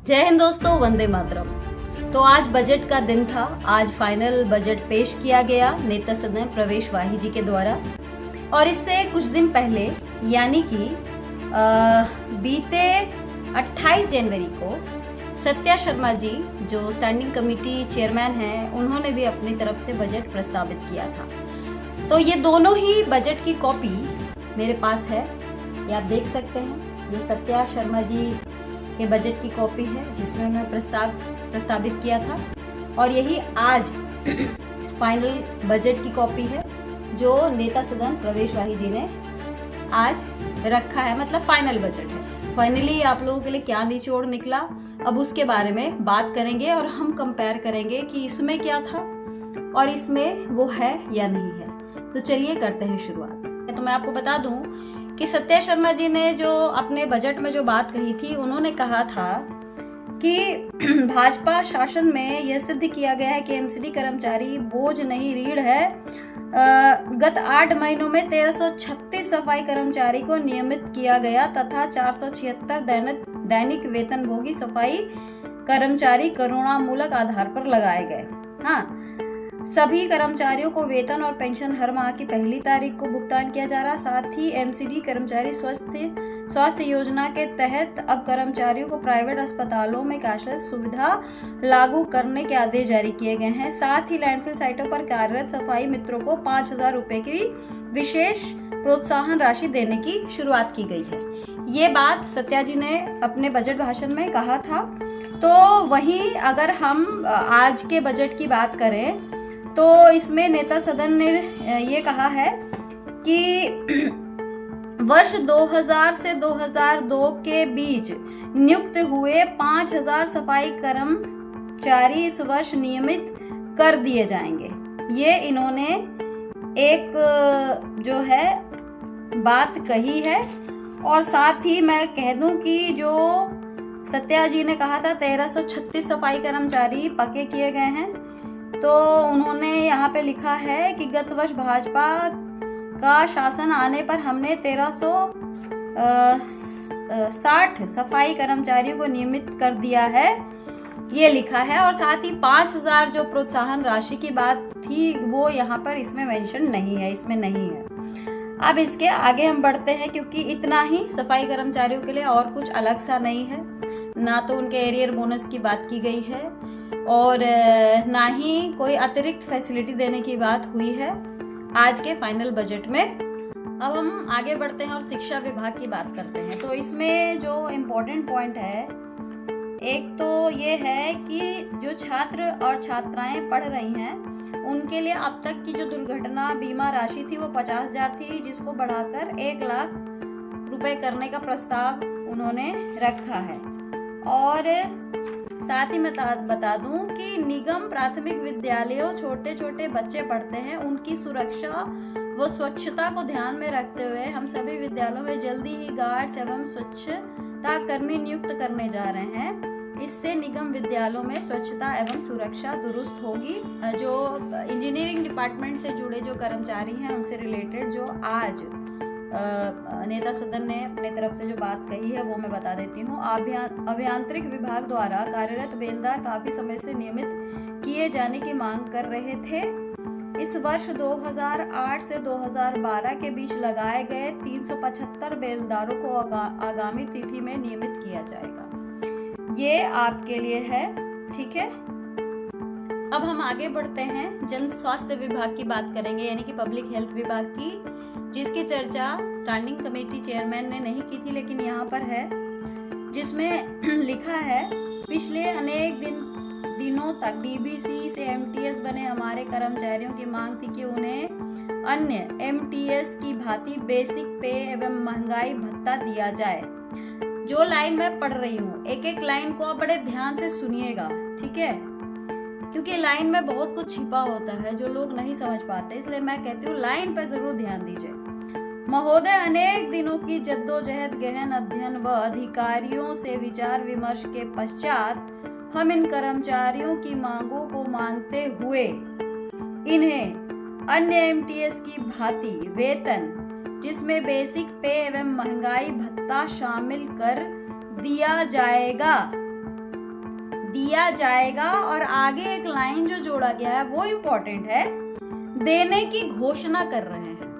जय हिंद दोस्तों, वंदे मातरम। तो आज बजट का दिन था। आज फाइनल बजट पेश किया गया नेता सदन प्रवेश वाही जी के द्वारा। और इससे कुछ दिन पहले यानी कि बीते 28 जनवरी को सत्या शर्मा जी जो स्टैंडिंग कमेटी चेयरमैन हैं, उन्होंने भी अपनी तरफ से बजट प्रस्तावित किया था। तो ये दोनों ही बजट की कॉपी मेरे पास है, ये आप देख सकते हैं। ये सत्या शर्मा जी के बजट की कॉपी है जिसमें उन्होंने प्रस्तावित किया था, और यही आज फाइनल बजट की कॉपी है जो नेता सदन प्रवेश वाही जी ने आज रखा है। मतलब फाइनल बजट है। फाइनली आप लोगों के लिए क्या निचोड़ निकला, अब उसके बारे में बात करेंगे और हम कंपेयर करेंगे कि इसमें क्या था और इसमें वो है या नहीं है। तो चलिए करते हैं शुरुआत। तो मैं आपको बता दूं कि सत्या शर्मा जी ने जो अपने बजट में जो बात कही थी, उन्होंने कहा था कि भाजपा शासन में यह सिद्ध किया गया है कि एमसीडी कर्मचारी बोझ नहीं रीढ़ है। गत 8 महीनों में 1336 सफाई कर्मचारी को नियमित किया गया तथा 476 दैनिक वेतनभोगी सफाई कर्मचारी करुणामूलक आधार पर लगाए गए। हाँ, सभी कर्मचारियों को वेतन और पेंशन हर माह की पहली तारीख को भुगतान किया जा रहा। साथ ही एमसीडी कर्मचारी स्वास्थ्य योजना के तहत अब कर्मचारियों को प्राइवेट अस्पतालों में कैशलेस सुविधा लागू करने के आदेश जारी किए गए हैं। साथ ही लैंडफिल साइटों पर कार्यरत सफाई मित्रों को 5,000 रुपए की विशेष प्रोत्साहन राशि देने की शुरुआत की गई है। ये बात सत्या जी ने अपने बजट भाषण में कहा था। तो वहीं अगर हम आज के बजट की बात करें तो इसमें नेता सदन ने ये कहा है कि वर्ष 2000 से 2002 के बीच नियुक्त हुए 5,000 सफाई कर्मचारी इस वर्ष नियमित कर दिए जाएंगे। ये इन्होंने एक जो है बात कही है। और साथ ही मैं कह दूं कि जो सत्या जी ने कहा था 1336 सफाई कर्मचारी पक्के किए गए हैं, तो उन्होंने यहाँ पे लिखा है कि गत वर्ष भाजपा का शासन आने पर हमने 1360 सफाई कर्मचारियों को नियमित कर दिया है, ये लिखा है। और साथ ही 5,000 जो प्रोत्साहन राशि की बात थी वो यहाँ पर इसमें मेंशन नहीं है, इसमें नहीं है। अब इसके आगे हम बढ़ते हैं, क्योंकि इतना ही सफाई कर्मचारियों के लिए और कुछ अलग सा नहीं है। ना तो उनके एरियर बोनस की बात की गई है और ना ही कोई अतिरिक्त फैसिलिटी देने की बात हुई है आज के फाइनल बजट में। अब हम आगे बढ़ते हैं और शिक्षा विभाग की बात करते हैं। तो इसमें जो इम्पोर्टेंट पॉइंट है, एक तो ये है कि जो छात्र और छात्राएं पढ़ रही हैं उनके लिए अब तक की जो दुर्घटना बीमा राशि थी वो 50,000 थी, जिसको बढ़ाकर 1 लाख रुपए करने का प्रस्ताव उन्होंने रखा है। और साथ ही मैं बता दूं कि निगम प्राथमिक विद्यालयों छोटे छोटे बच्चे पढ़ते हैं, उनकी सुरक्षा व स्वच्छता को ध्यान में रखते हुए हम सभी विद्यालयों में जल्दी ही गार्ड्स एवं स्वच्छता कर्मी नियुक्त करने जा रहे हैं। इससे निगम विद्यालयों में स्वच्छता एवं सुरक्षा दुरुस्त होगी। जो इंजीनियरिंग डिपार्टमेंट से जुड़े जो कर्मचारी हैं उनसे रिलेटेड जो आज नेता सदन ने अपने तरफ से जो बात कही है वो मैं बता देती हूँ। अभियांत्रिक विभाग द्वारा कार्यरत बेलदार काफी समय से नियमित किए जाने की मांग कर रहे थे। इस वर्ष 2008 से 2012 के बीच लगाए गए 375 बेलदारों को आगामी तिथि में नियमित किया जाएगा। ये आपके लिए है, ठीक है। अब हम आगे बढ़ते हैं, जन स्वास्थ्य विभाग की बात करेंगे, यानी कि पब्लिक हेल्थ विभाग की, जिसकी चर्चा स्टैंडिंग कमेटी चेयरमैन ने नहीं की थी लेकिन यहाँ पर है, जिसमें लिखा है पिछले अनेक दिनों तक डीबीसी से एमटीएस बने हमारे कर्मचारियों की मांग थी कि उन्हें अन्य एमटीएस की भांति बेसिक पे एवं महंगाई भत्ता दिया जाए। जो लाइन मैं पढ़ रही हूँ, एक एक लाइन को आप बड़े ध्यान से सुनिएगा, ठीक है, क्योंकि लाइन में बहुत कुछ छिपा होता है जो लोग नहीं समझ पाते, इसलिए मैं कहती हूँ लाइन पर जरूर ध्यान दीजिए। महोदय, अनेक दिनों की जद्दोजहद, गहन अध्ययन व अधिकारियों से विचार विमर्श के पश्चात हम इन कर्मचारियों की मांगों को मानते हुए इन्हें अन्य एमटीएस की भांति वेतन, जिसमें बेसिक पे एवं महंगाई भत्ता शामिल कर दिया जाएगा। दिया जाएगा, और आगे एक लाइन जो जोड़ा गया है वो इम्पोर्टेंट है, देने की घोषणा कर रहे हैं।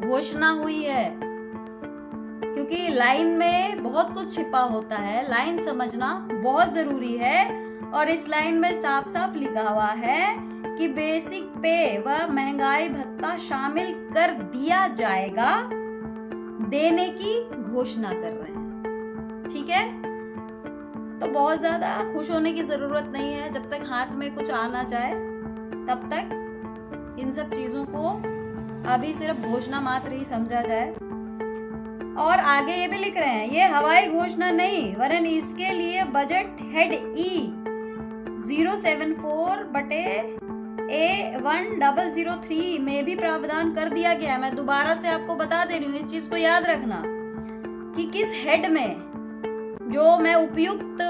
घोषणा हुई है, क्योंकि लाइन में बहुत कुछ छिपा होता है, लाइन समझना बहुत जरूरी है। और इस लाइन में साफ साफ लिखा हुआ है कि बेसिक पे व महंगाई भत्ता शामिल कर दिया जाएगा, देने की घोषणा कर रहे हैं। ठीक है, तो बहुत ज्यादा खुश होने की जरूरत नहीं है। जब तक हाथ में कुछ आना जाए तब तक इन सब चीजों को अभी सिर्फ घोषणा मात्र ही समझा जाए। और आगे ये भी लिख रहे हैं, ये हवाई घोषणा नहीं वरन इसके लिए बजट हेड ई 074 बटे A1003 में भी प्रावधान कर दिया गया है। मैं दोबारा से आपको बता दे रही हूँ, इस चीज को याद रखना कि किस हेड में, जो मैं उपयुक्त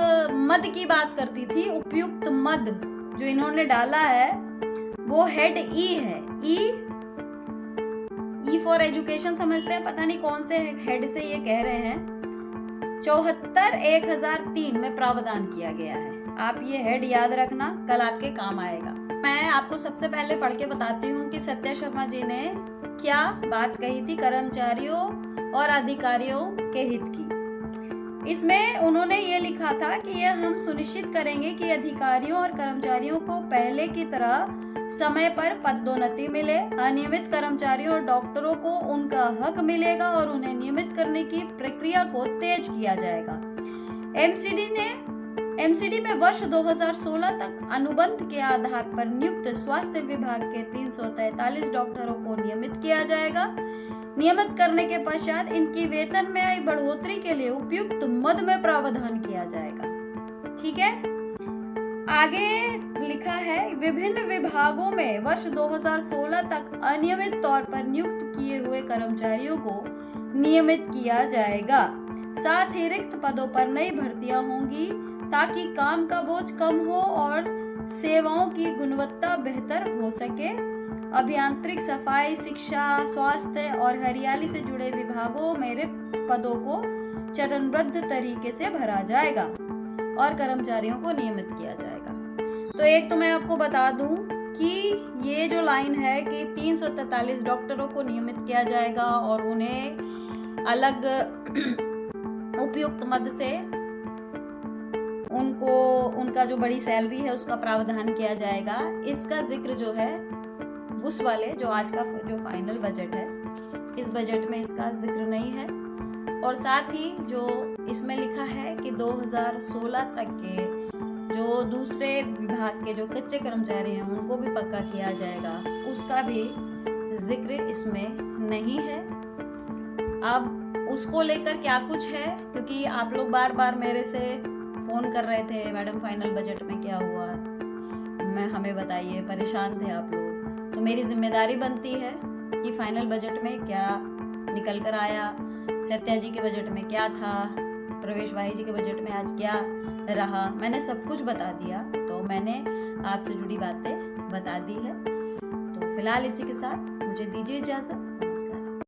मद की बात करती थी, उपयुक्त मद जो इन्होंने डाला है वो हेड ई है। ई फॉर एजुकेशन समझते हैं, पता नहीं कौन से हेड से ये कह रहे हैं। 74/1003 में प्रावधान किया गया है। आप ये हेड याद रखना, कल आपके काम आएगा। मैं आपको सबसे पहले पढ़ के बताती हूँ कि सत्या शर्मा जी ने क्या बात कही थी कर्मचारियों और अधिकारियों के हित की। इसमें उन्होंने ये लिखा था कि यह हम सुनिश्चित करेंगे कि अधिकारियों और कर्मचारियों को पहले की तरह समय पर पदोन्नति मिले, अनियमित कर्मचारियों और डॉक्टरों को उनका हक मिलेगा और उन्हें नियमित करने की प्रक्रिया को तेज किया जाएगा। एमसीडी में वर्ष 2016 तक अनुबंध के आधार पर नियुक्त स्वास्थ्य विभाग के 343 डॉक्टरों को नियमित किया जाएगा। नियमित करने के पश्चात इनकी वेतन में आई बढ़ोतरी के लिए उपयुक्त मद में प्रावधान किया जाएगा। ठीक है, आगे लिखा है, विभिन्न विभागों में वर्ष 2016 तक अनियमित तौर पर नियुक्त किए हुए कर्मचारियों को नियमित किया जाएगा। साथ ही रिक्त पदों पर नई भर्तियां होंगी ताकि काम का बोझ कम हो और सेवाओं की गुणवत्ता बेहतर हो सके। अभियांत्रिक, सफाई, शिक्षा, स्वास्थ्य और हरियाली से जुड़े विभागों में रिक्त पदों को चरणबद्ध तरीके से भरा जाएगा और कर्मचारियों को नियमित किया जाएगा। तो एक तो मैं आपको बता दूं कि ये जो लाइन है कि 343 डॉक्टरों को नियमित किया जाएगा और उन्हें अलग उपयुक्त मद से उनको उनका जो बड़ी सैलरी है उसका प्रावधान किया जाएगा, इसका जिक्र जो है उस वाले जो आज का जो फाइनल बजट है, इस बजट में इसका जिक्र नहीं है। और साथ ही जो इसमें लिखा है कि 2016 तक के जो दूसरे विभाग के जो कच्चे कर्मचारी हैं उनको भी पक्का किया जाएगा, उसका भी जिक्र इसमें नहीं है। अब उसको लेकर क्या कुछ है, क्योंकि आप लोग बार बार मेरे से फोन कर रहे थे, मैडम फाइनल बजट में क्या हुआ, हमें बताइए, परेशान थे आप लोग। तो मेरी जिम्मेदारी बनती है कि फाइनल बजट में क्या निकल कर आया, सत्या जी के बजट में क्या था, प्रवेश वाही जी के बजट में आज क्या रहा, मैंने सब कुछ बता दिया। तो मैंने आपसे जुड़ी बातें बता दी है। तो फिलहाल इसी के साथ मुझे दीजिए इजाजत। नमस्कार।